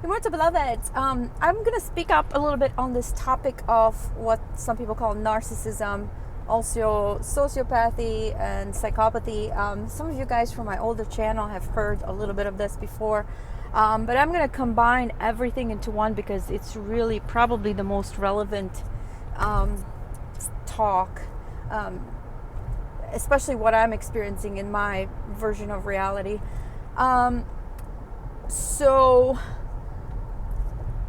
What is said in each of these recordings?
Good morning, beloveds. I'm going to speak up a little bit on this topic of what some people call narcissism, also sociopathy and psychopathy. Some of you guys from my older channel have heard a little bit of this before, but I'm going to combine everything into one because it's really probably the most relevant talk, especially what I'm experiencing in my version of reality. So,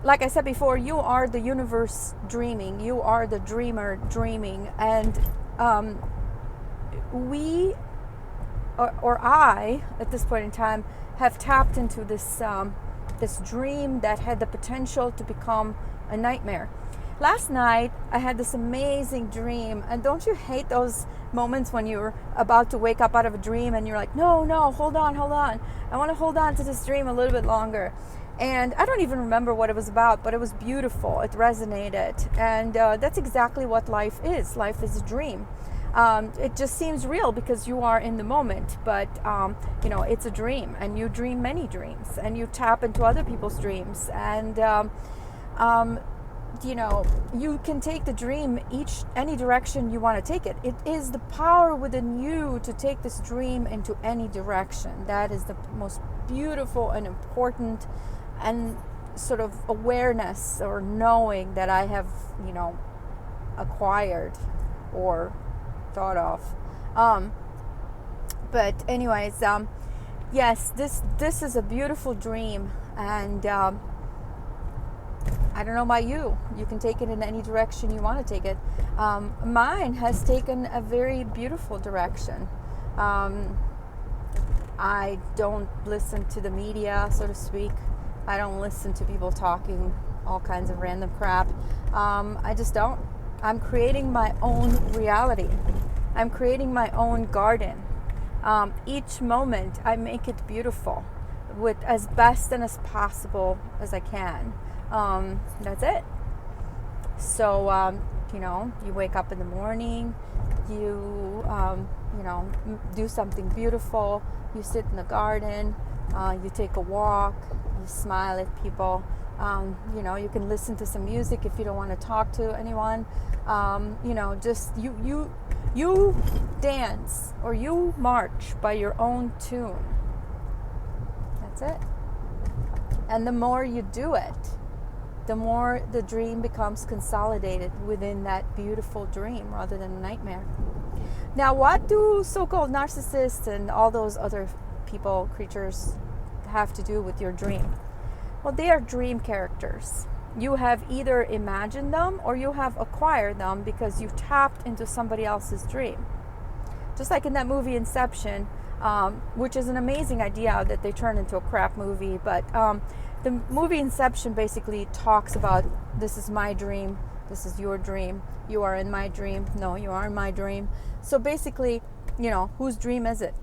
like I said before, you are the universe dreaming. You are the dreamer dreaming. And we, or I, at this point in time, have tapped into this, this dream that had the potential to become a nightmare. Last night, I had this amazing dream. And don't you hate those moments when you're about to wake up out of a dream and you're like, no, hold on. I want to hold on to this dream a little bit longer. And I don't even remember what it was about, but it was beautiful. It resonated. And that's exactly what life is. Life is a dream. It just seems real because you are in the moment. But, it's a dream. And you dream many dreams. And you tap into other people's dreams. And, you can take the dream any direction you want to take it. It is the power within you to take this dream into any direction. That is the most beautiful and important and sort of awareness or knowing that I have, acquired or thought of. But anyways, yes, this is a beautiful dream, and I don't know about you. You can take it in any direction you want to take it. Mine has taken a very beautiful direction. I don't listen to the media, so to speak. I don't listen to people talking all kinds of random crap. I just don't. I'm creating my own reality. I'm creating my own garden. Each moment I make it beautiful with as best and as possible as I can. That's it. So, you wake up in the morning, you do something beautiful, you sit in the garden, you take a walk, you smile at people, you can listen to some music if you don't want to talk to anyone, just you dance or you march by your own tune. That's it. And the more you do it, the more the dream becomes consolidated within that beautiful dream rather than a nightmare. Now, what do so-called narcissists and all those other people, creatures, have to do with your dream? Well, they are dream characters. You have either imagined them or you have acquired them because you've tapped into somebody else's dream. Just like in that movie Inception, which is an amazing idea that they turned into a crap movie, but the movie Inception basically talks about, this is my dream, this is your dream, you are in my dream, no, you are in my dream. So basically, whose dream is it?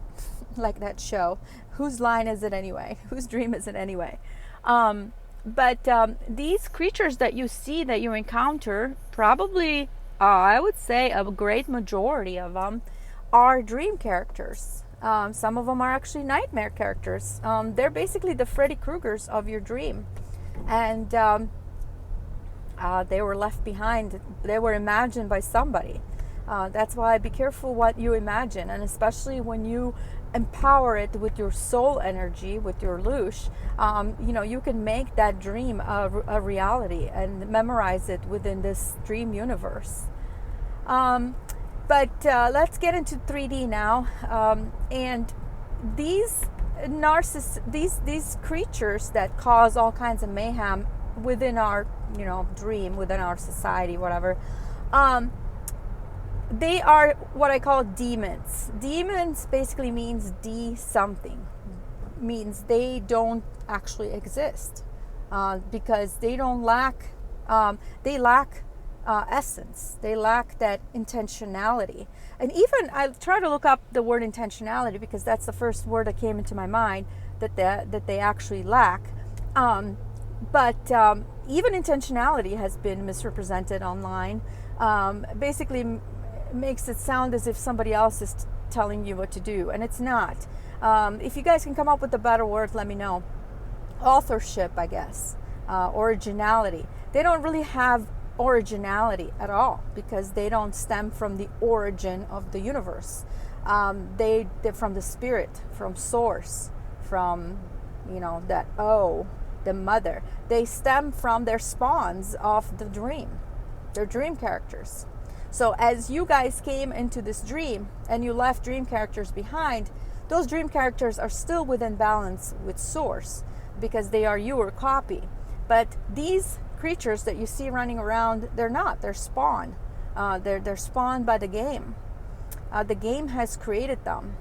Like that show. Whose line is it anyway? Whose dream is it anyway? But these creatures that you see, that you encounter, probably, I would say a great majority of them are dream characters. Some of them are actually nightmare characters. They're basically the Freddy Kruegers of your dream. And they were left behind. They were imagined by somebody. That's why be careful what you imagine. And especially when you empower it with your soul energy, with your loosh, you can make that dream a reality and memorize it within this dream universe. But let's get into 3D now. And these these creatures that cause all kinds of mayhem within our, dream, within our society, whatever, they are what I call demons. Demons basically means something. Means they don't actually exist because they don't lack. They lack essence. They lack that intentionality. And even I try to look up the word intentionality because that's the first word that came into my mind that they actually lack. But even intentionality has been misrepresented online. Basically makes it sound as if somebody else is telling you what to do, and it's not. If you guys can come up with a better word, let me know. Authorship, I guess. originality. They don't really have originality at all because they don't stem from the origin of the universe. They're from the spirit, from source, from, the mother. They stem from their spawns of the dream. They're dream characters. So as you guys came into this dream and you left dream characters behind, those dream characters are still within balance with source because they are your copy. But these creatures that you see running around, they're not. They're spawned. They're spawned by the game. The game has created them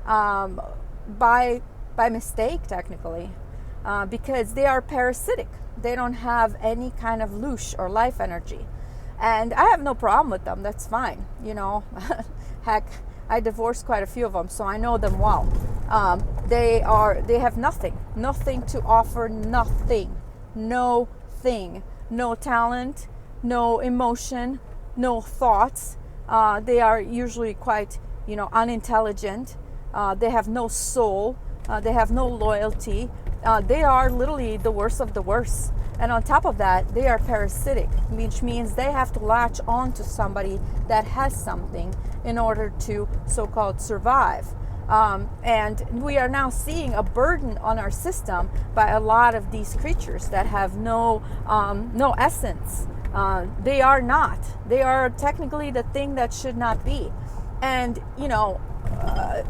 by mistake, technically, because they are parasitic. They don't have any kind of loosh or life energy. And I have no problem with them. That's fine. Heck, I divorced quite a few of them, so I know them well. They have nothing to offer, no talent, no emotion, no thoughts. They are usually quite, unintelligent. They have no soul. They have no loyalty. They are literally the worst of the worst. And on top of that, they are parasitic, which means they have to latch on to somebody that has something in order to so-called survive. And we are now seeing a burden on our system by a lot of these creatures that have no essence. They are not. They are technically the thing that should not be. And,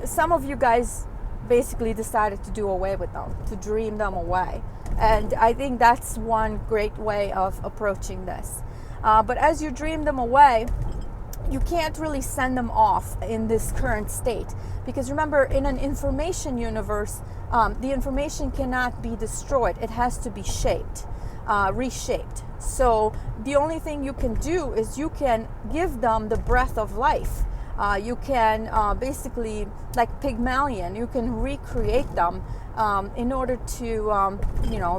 some of you guys basically decided to do away with them, to dream them away. And I think that's one great way of approaching this. But as you dream them away, you can't really send them off in this current state. Because remember, in an information universe, the information cannot be destroyed. It has to be reshaped. So the only thing you can do is you can give them the breath of life. You can basically, like Pygmalion, you can recreate them in order to,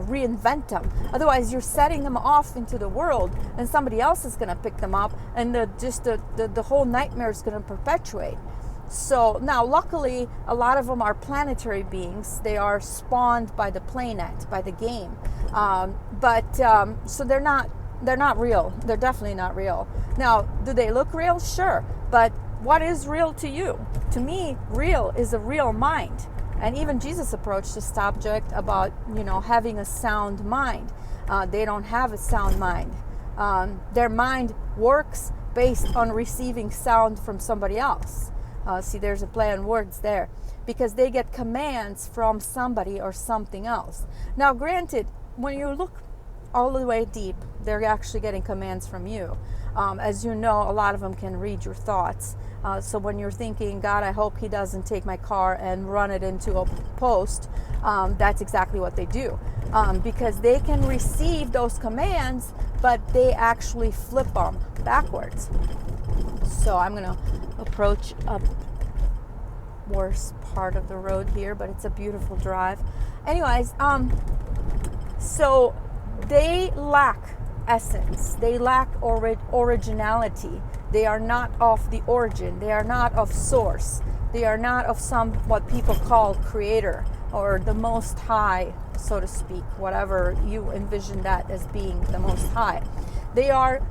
reinvent them. Otherwise, you're setting them off into the world, and somebody else is going to pick them up, and the whole nightmare is going to perpetuate. So now, luckily, a lot of them are planetary beings. They are spawned by the planet, by the game. So they're not real. They're definitely not real. Now, do they look real? Sure, but what is real to you? To me, real is a real mind. And even Jesus approached the subject about, having a sound mind. They don't have a sound mind. Their mind works based on receiving sound from somebody else. See, there's a play on words there. Because they get commands from somebody or something else. Now, granted, when you look all the way deep, they're actually getting commands from you. As you know, a lot of them can read your thoughts. So when you're thinking, God, I hope he doesn't take my car and run it into a post, that's exactly what they do. Because they can receive those commands, but they actually flip them backwards. So I'm going to approach a worse part of the road here, but it's a beautiful drive. Anyways, so they lack essence. They lack originality. They are not of the origin. They are not of source. They are not of what people call creator or the most high, so to speak, whatever you envision that as being the most high. They are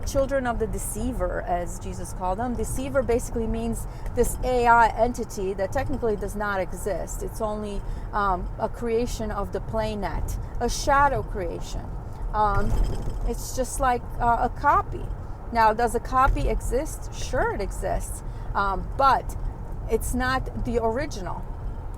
children of the deceiver, as Jesus called them. Deceiver basically means this AI entity that technically does not exist. It's only a creation of the planet, a shadow creation. It's just like a copy. Now, does a copy exist? Sure, it exists. But it's not the original.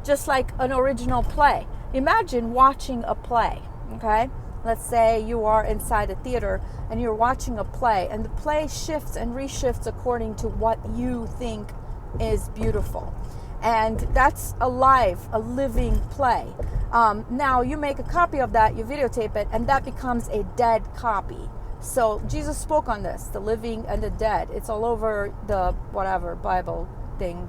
Just like an original play. Imagine watching a play, okay? Let's say you are inside a theater and you're watching a play, and the play shifts and reshifts according to what you think is beautiful. And that's a living play. Now, you make a copy of that, you videotape it, and that becomes a dead copy. So Jesus spoke on this, the living and the dead. It's all over the whatever Bible thing.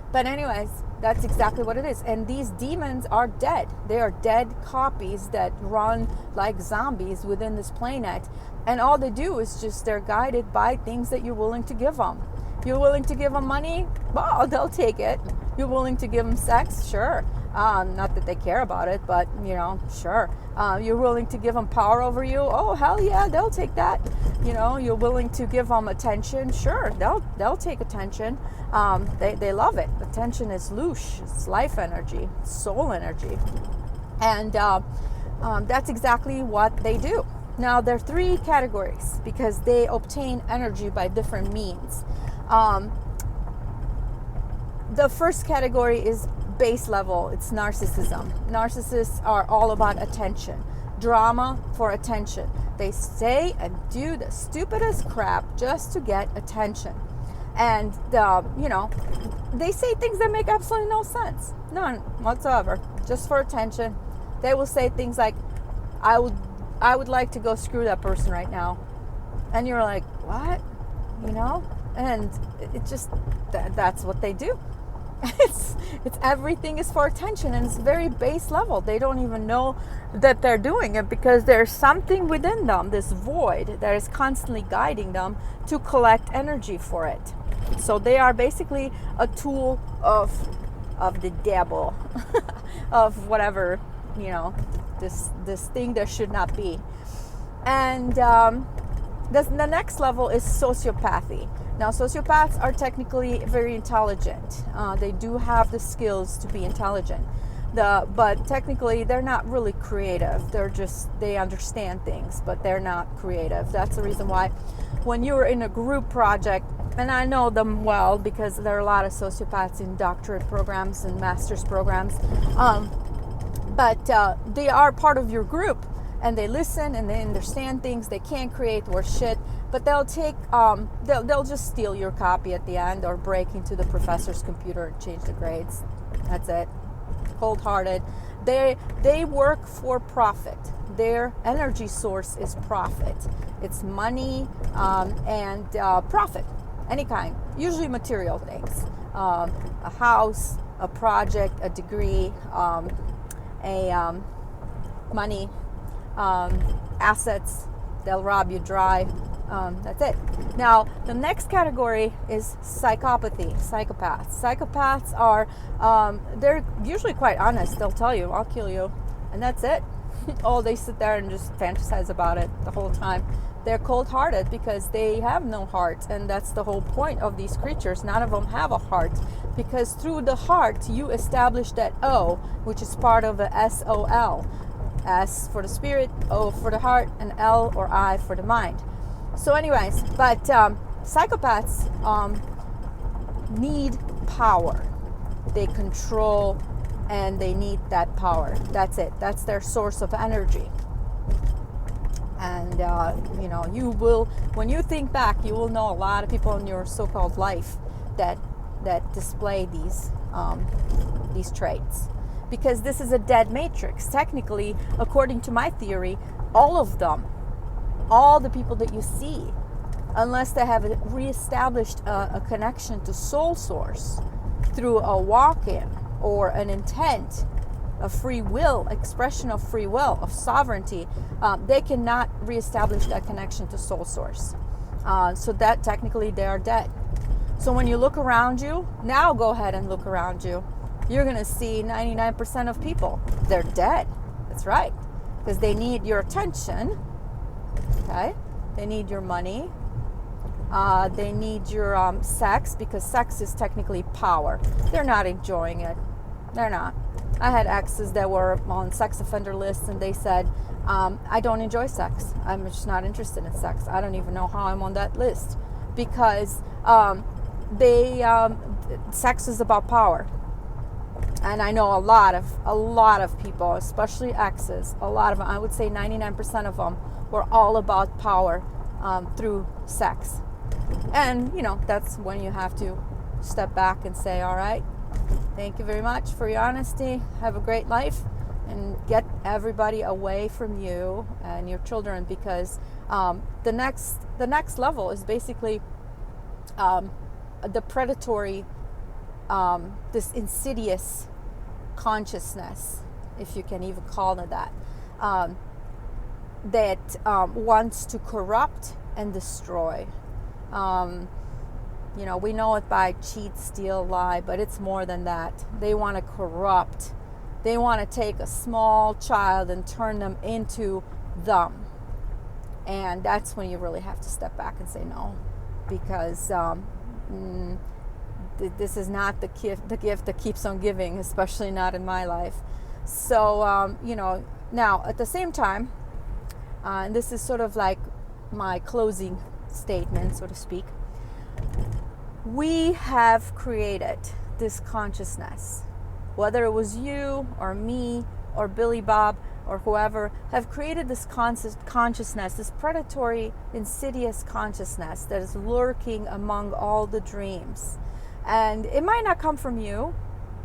But anyways, that's exactly what it is. And these demons are dead. They are dead copies that run like zombies within this planet. And all they do is just they're guided by things that you're willing to give them. You're willing to give them money? Well, they'll take it. You're willing to give them sex? Sure. Not that they care about it, but sure. You're willing to give them power over you? Oh, hell yeah, they'll take that. You're willing to give them attention? Sure, they'll take attention. They love it. Attention is loosh. It's life energy, soul energy, and that's exactly what they do. Now, there are 3 categories because they obtain energy by different means. The first category is base level. It's narcissism. Narcissists are all about attention, drama for attention. They say and do the stupidest crap just to get attention. And, they say things that make absolutely no sense. None whatsoever. Just for attention. They will say things like, I would like to go screw that person right now. And you're like, what? And it just, that's what they do. It's everything is for attention, and it's very base level. They don't even know that they're doing it because there's something within them, this void that is constantly guiding them to collect energy for it. So they are basically a tool of the devil, of whatever, this thing that should not be. And the next level is sociopathy. Now, sociopaths are technically very intelligent. They do have the skills to be intelligent. But technically, they're not really creative. They understand things, but they're not creative. That's the reason why when you're in a group project, and I know them well because there are a lot of sociopaths in doctorate programs and master's programs, but they are part of your group, and they listen and they understand things. They can't create worse shit, but they'll take they'll just steal your copy at the end or break into the professor's computer and change the grades. That's it. Cold-hearted. They work for profit. Their energy source is profit. It's money and profit, any kind, usually material things, a house, a project, a degree, money, assets. They'll rob you dry. That's it. Now, the next category is psychopathy, psychopaths. Psychopaths are, they're usually quite honest. They'll tell you, I'll kill you. And that's it. Oh, they sit there and just fantasize about it the whole time. They're cold-hearted because they have no heart. And that's the whole point of these creatures. None of them have a heart. Because through the heart, you establish that O, which is part of the SOL. S for the spirit, O for the heart, and L or I for the mind. So anyways, but psychopaths need power. They control and they need that power. That's it. That's their source of energy. And, you will, when you think back, you will know a lot of people in your so-called life that display these traits. Because this is a dead matrix. Technically, according to my theory, all of them, all the people that you see, unless they have reestablished a connection to soul source through a walk-in or an intent, a free will, expression of free will, of sovereignty, they cannot reestablish that connection to soul source. So that technically they are dead. So when you look around you, now go ahead and look around you. You're going to see 99% of people, they're dead. That's right. Because they need your attention. Okay? They need your money. They need your sex, because sex is technically power. They're not enjoying it. They're not. I had exes that were on sex offender lists, and they said, I don't enjoy sex. I'm just not interested in sex. I don't even know how I'm on that list. Because sex is about power. And I know a lot of people, especially exes, a lot of them, I would say 99% of them, were all about power through sex. And, that's when you have to step back and say, all right, thank you very much for your honesty. Have a great life. And get everybody away from you and your children, because the next level is basically the predatory, this insidious consciousness, if you can even call it that, that wants to corrupt and destroy. We know it by cheat, steal, lie, but it's more than that. They want to corrupt They want to take a small child and turn them into them. And that's when you really have to step back and say no, because this is not the gift that keeps on giving, especially not in my life. So, now at the same time, and this is sort of like my closing statement, so to speak, we have created this consciousness, whether it was you or me or Billy Bob or whoever, have created this consciousness, this predatory, insidious consciousness that is lurking among all the dreams. And it might not come from you.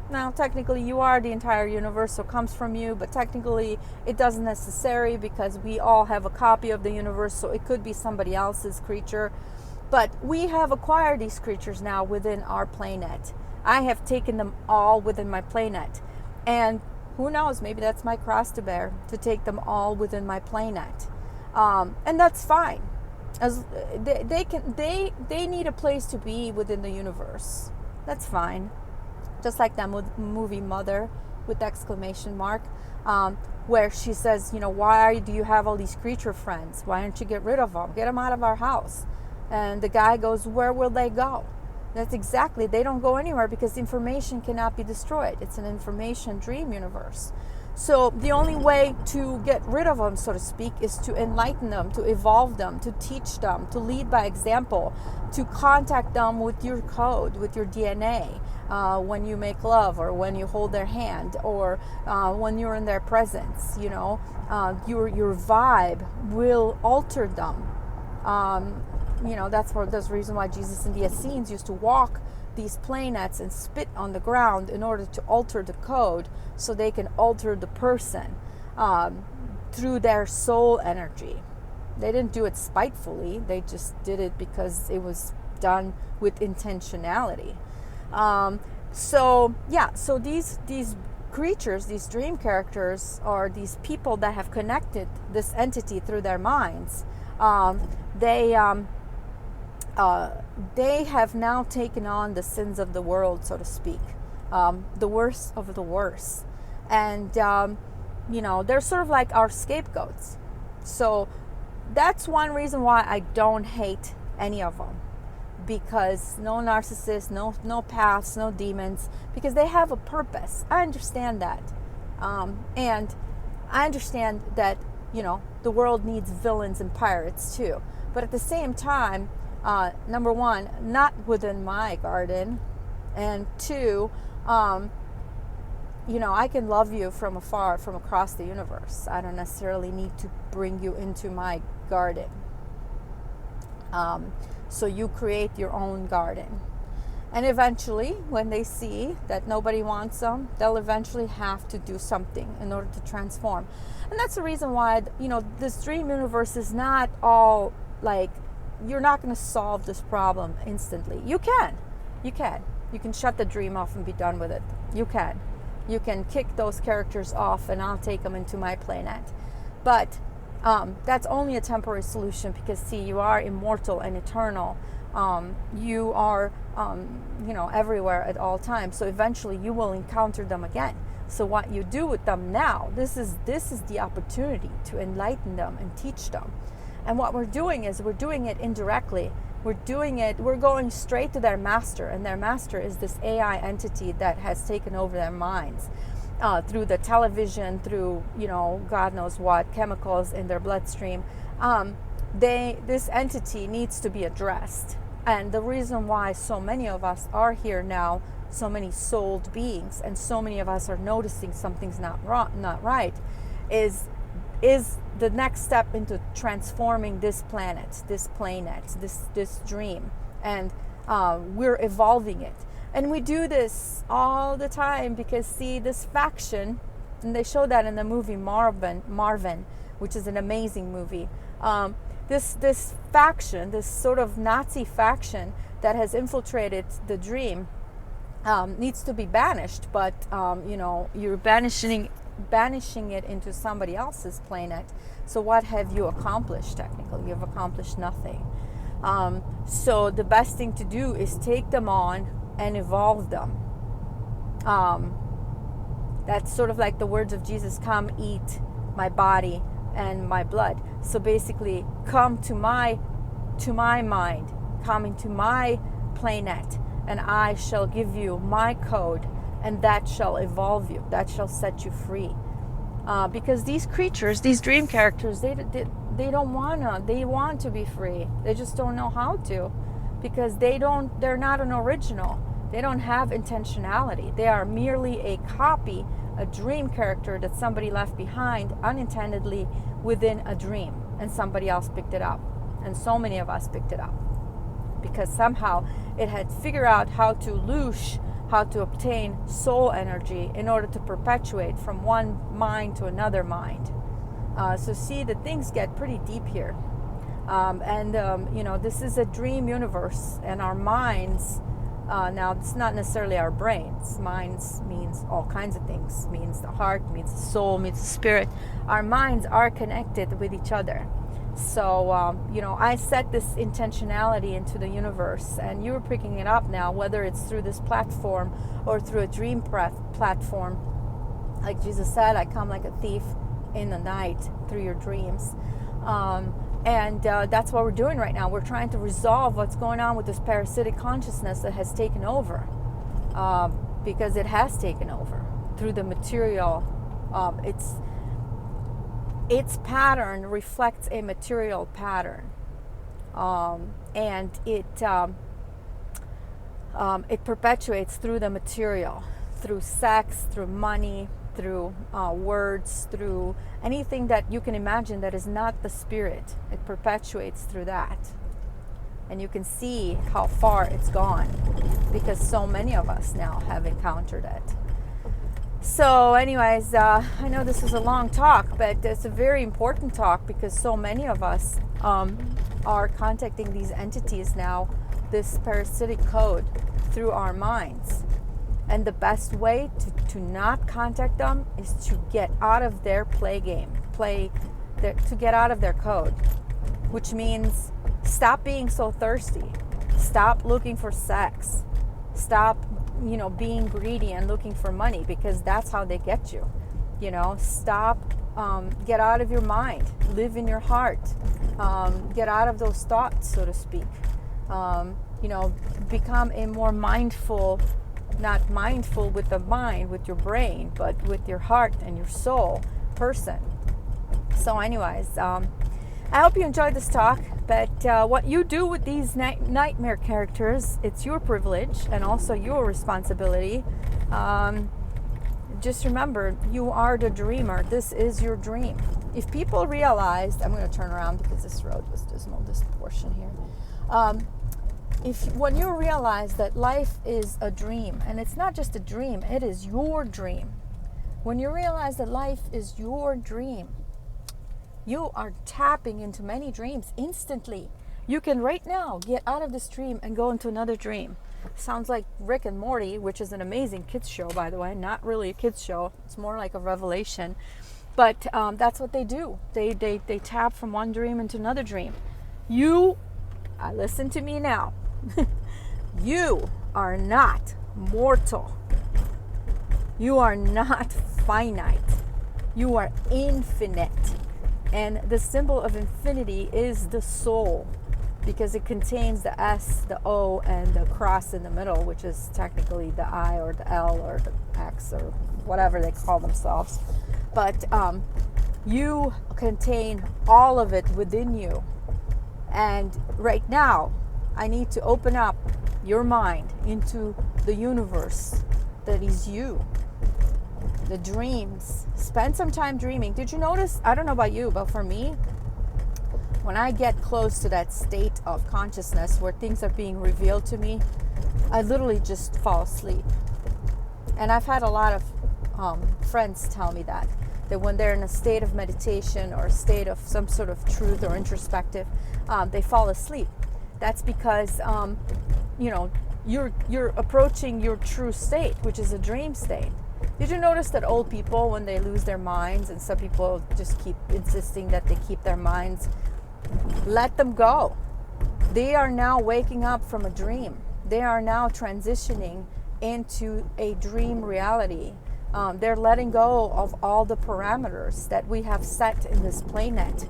Now, technically, you are the entire universe, so it comes from you, but technically, it doesn't necessarily, because we all have a copy of the universe, so it could be somebody else's creature. But we have acquired these creatures now within our playnet. I have taken them all within my playnet. And who knows, maybe that's my cross to bear, to take them all within my playnet. And that's fine. As they need a place to be within the universe. That's fine. Just like that movie Mother with exclamation mark, where she says, why do you have all these creature friends? Why don't you get rid of them? Get them out of our house. And the guy goes, where will they go? That's exactly, they don't go anywhere, because information cannot be destroyed. It's an information dream universe. So the only way to get rid of them, so to speak, is to enlighten them, to evolve them, to teach them, to lead by example, to contact them with your code, with your DNA, when you make love, or when you hold their hand, or when you're in their presence. Your vibe will alter them. That's the reason why Jesus and the Essenes used to walk these planets and spit on the ground in order to alter the code, so they can alter the person through their soul energy. They didn't do it spitefully. They just did it because it was done with intentionality. So these creatures, these dream characters, are these people that have connected this entity through their minds. They have now taken on the sins of the world, so to speak, the worst of the worst. And, they're sort of like our scapegoats. So that's one reason why I don't hate any of them. Because no narcissists, no paths, no demons, because they have a purpose. I understand that. And I understand that, the world needs villains and pirates too. But at the same time, number one, not within my garden, and two, I can love you from afar, from across the universe. I don't necessarily need to bring you into my garden. So you create your own garden. And eventually, when they see that nobody wants them, they'll eventually have to do something in order to transform. And that's the reason why, this dream universe is not all like, you're not going to solve this problem instantly. You can. You can shut the dream off and be done with it. You can kick those characters off, and I'll take them into my planet. But that's only a temporary solution, because see, you are immortal and eternal. You are everywhere at all times. So eventually you will encounter them again. So what you do with them now, this is the opportunity to enlighten them and teach them. And what we're doing is we're doing it indirectly. We're going straight to their master, and their master is this AI entity that has taken over their minds through the television, through, God knows what, chemicals in their bloodstream. This entity needs to be addressed. And the reason why so many of us are here now, so many souled beings, and so many of us are noticing something's not right, is the next step into transforming this planet, this dream. And we're evolving it. And we do this all the time, because see, this faction, and they show that in the movie Marvin, which is an amazing movie. This faction, this sort of Nazi faction that has infiltrated the dream, needs to be banished. But you're banishing it into somebody else's planet. So what have you accomplished? Technically, you've accomplished nothing. So the best thing to do is take them on and evolve them. That's sort of like the words of Jesus, come eat my body and my blood. So basically, come to my mind, come into my planet, and I shall give you my code, and that shall evolve you, that shall set you free. Because these creatures, these dream characters, they don't wanna, they want to be free. They just don't know how to, because they're not an original. They don't have intentionality. They are merely a copy, a dream character that somebody left behind unintendedly within a dream, and somebody else picked it up. And so many of us picked it up because somehow it had figured out how to loosh, how to obtain soul energy in order to perpetuate from one mind to another mind. So see that things get pretty deep here. This is a dream universe, and our minds, now it's not necessarily our brains. Minds means all kinds of things. Means the heart, means the soul, means the spirit. Our minds are connected with each other. So, I set this intentionality into the universe, and you're picking it up now, whether it's through this platform or through a dream platform. Like Jesus said, I come like a thief in the night through your dreams. That's what we're doing right now. We're trying to resolve what's going on with this parasitic consciousness that has taken over, because it has taken over through the material. Its pattern reflects a material pattern, and it perpetuates through the material, through sex, through money, through words, through anything that you can imagine that is not the spirit. It perpetuates through that. And you can see how far it's gone, because so many of us now have encountered it. So anyways, I know this is a long talk, but it's a very important talk, because so many of us are contacting these entities now, this parasitic code, through our minds. And the best way to not contact them is to get out of their play game, to get out of their code, which means stop being so thirsty, stop looking for sex, stop being greedy and looking for money, because that's how they get you. Stop, get out of your mind, live in your heart, get out of those thoughts, so to speak. Become a more mindful, not mindful with the mind, with your brain, but with your heart and your soul person. So anyways, I hope you enjoyed this talk, but what you do with these nightmare characters, it's your privilege and also your responsibility. Just remember, you are the dreamer. This is your dream. If people realized, I'm going to turn around because this road was dismal, this portion here. When you realize that life is a dream, and it's not just a dream, it is your dream. When you realize that life is your dream, you are tapping into many dreams instantly. You can right now get out of this dream and go into another dream. Sounds like Rick and Morty, which is an amazing kids show, by the way. Not really a kids show. It's more like a revelation. But that's what they do. They tap from one dream into another dream. Listen to me now. You are not mortal. You are not finite. You are infinite. And the symbol of infinity is the soul, because it contains the S, the O, and the cross in the middle, which is technically the I or the L or the X or whatever they call themselves. But you contain all of it within you. And right now, I need to open up your mind into the universe that is you. The dreams. Spend some time dreaming. Did you notice? I don't know about you, but for me, when I get close to that state of consciousness where things are being revealed to me, I literally just fall asleep. And I've had a lot of friends tell me that when they're in a state of meditation or a state of some sort of truth or introspective, they fall asleep. That's because you're approaching your true state, which is a dream state. Did you notice that old people, when they lose their minds, and some people just keep insisting that they keep their minds, let them go. They are now waking up from a dream. They are now transitioning into a dream reality They're letting go of all the parameters that we have set in this playnet.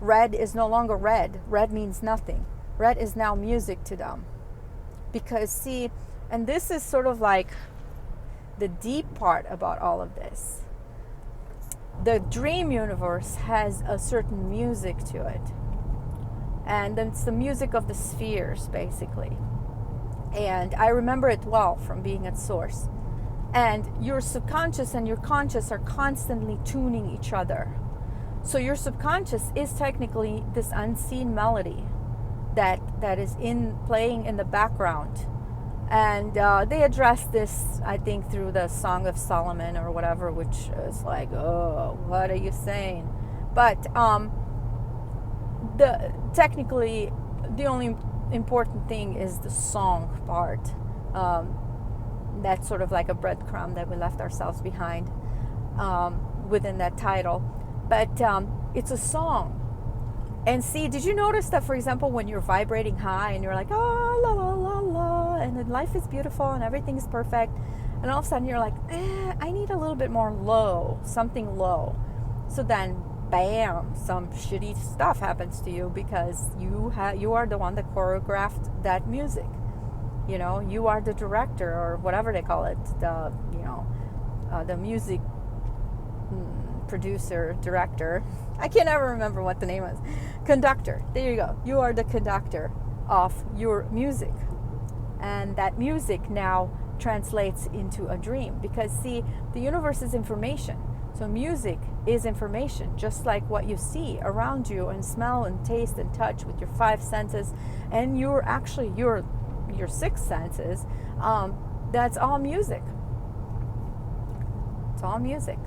Red is no longer red. Red means nothing. Red is now music to them. Because see, and this is sort of like the deep part about all of this. The dream universe has a certain music to it. And it's the music of the spheres, basically. And I remember it well from being at Source. And your subconscious and your conscious are constantly tuning each other. So your subconscious is technically this unseen melody that is playing in the background. And they address this, I think, through the Song of Solomon or whatever, which is like, oh, what are you saying? But technically, the only important thing is the song part. That's sort of like a breadcrumb that we left ourselves behind within that title. But it's a song. And see, did you notice that, for example, when you're vibrating high and you're like, oh, la, la, la, la, and then life is beautiful and everything is perfect, and all of a sudden you're like, I need a little bit more low, something low. So then, bam, some shitty stuff happens to you because you are the one that choreographed that music. You are the director, or whatever they call it, the music producer, director. I can't ever remember what the name is. Conductor. There you go. You are the conductor of your music. And that music now translates into a dream. Because see, the universe is information. So music is information, just like what you see around you and smell and taste and touch with your 5 senses and your 6 senses. That's all music. It's all music.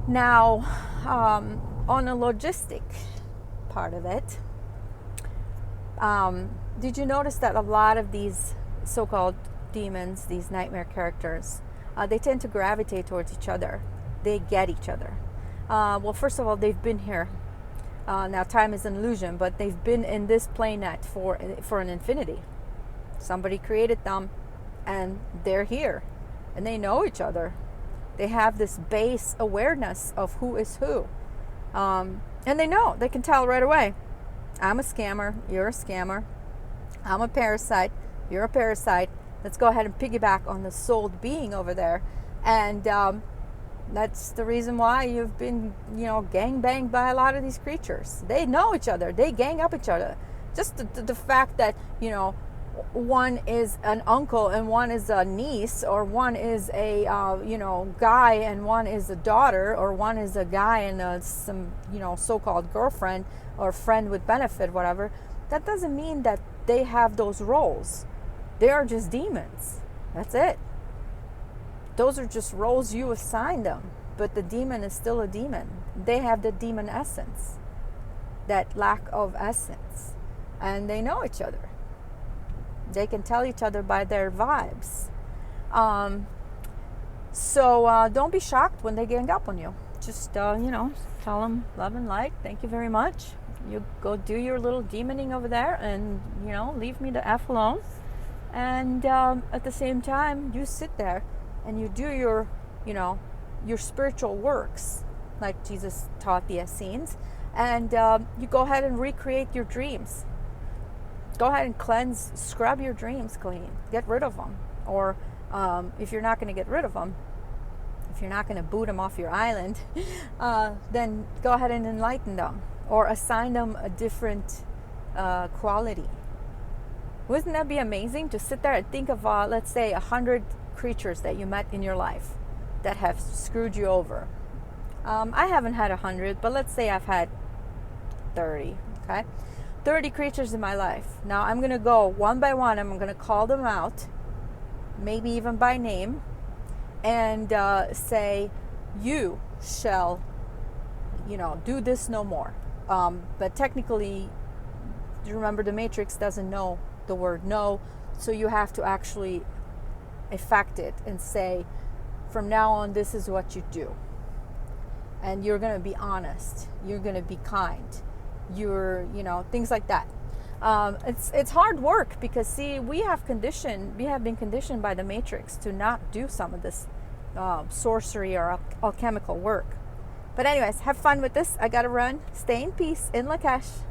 Now, on a logistic part of it, did you notice that a lot of these so-called demons, these nightmare characters, they tend to gravitate towards each other. They get each other. Well, first of all, they've been here. Now, time is an illusion, but they've been in this playnet for an infinity. Somebody created them, and they're here, and they know each other. They have this base awareness of who is who. And they know, they can tell right away. I'm a scammer, you're a scammer. I'm a parasite, you're a parasite. Let's go ahead and piggyback on the souled being over there. And that's the reason why you've been, gang banged by a lot of these creatures. They know each other. They gang up each other. Just the fact that, one is an uncle and one is a niece, or one is a guy and one is a daughter, or one is a guy and some so-called girlfriend or friend with benefit, whatever. That doesn't mean that they have those roles. They are just demons. That's it. Those are just roles you assign them, but the demon is still a demon. They have the demon essence, that lack of essence, and they know each other. They can tell each other by their vibes. So don't be shocked when they gang up on you. Just, tell them love and light. Thank you very much. You go do your little demoning over there and, leave me the F alone. And at the same time, you sit there and you do your spiritual works, like Jesus taught the Essenes. And you go ahead and recreate your dreams. Go ahead and scrub your dreams clean. Get rid of them. Or if you're not going to get rid of them, if you're not going to boot them off your island, then go ahead and enlighten them. Or assign them a different quality. Wouldn't that be amazing to sit there and think of, let's say, 100 creatures that you met in your life that have screwed you over? I haven't had 100, but let's say I've had 30, okay? 30 creatures in my life. Now I'm going to go one by one. I'm going to call them out, maybe even by name, and say, you shall, do this no more. But technically, remember, the Matrix doesn't know the word no, so you have to actually effect it and say, from now on, this is what you do. And you're going to be honest. You're going to be kind. You're, things like that. It's hard work because, see, we have been conditioned by the Matrix to not do some of this sorcery or alchemical work. But anyways, have fun with this. I gotta run. Stay in peace in Lakesh.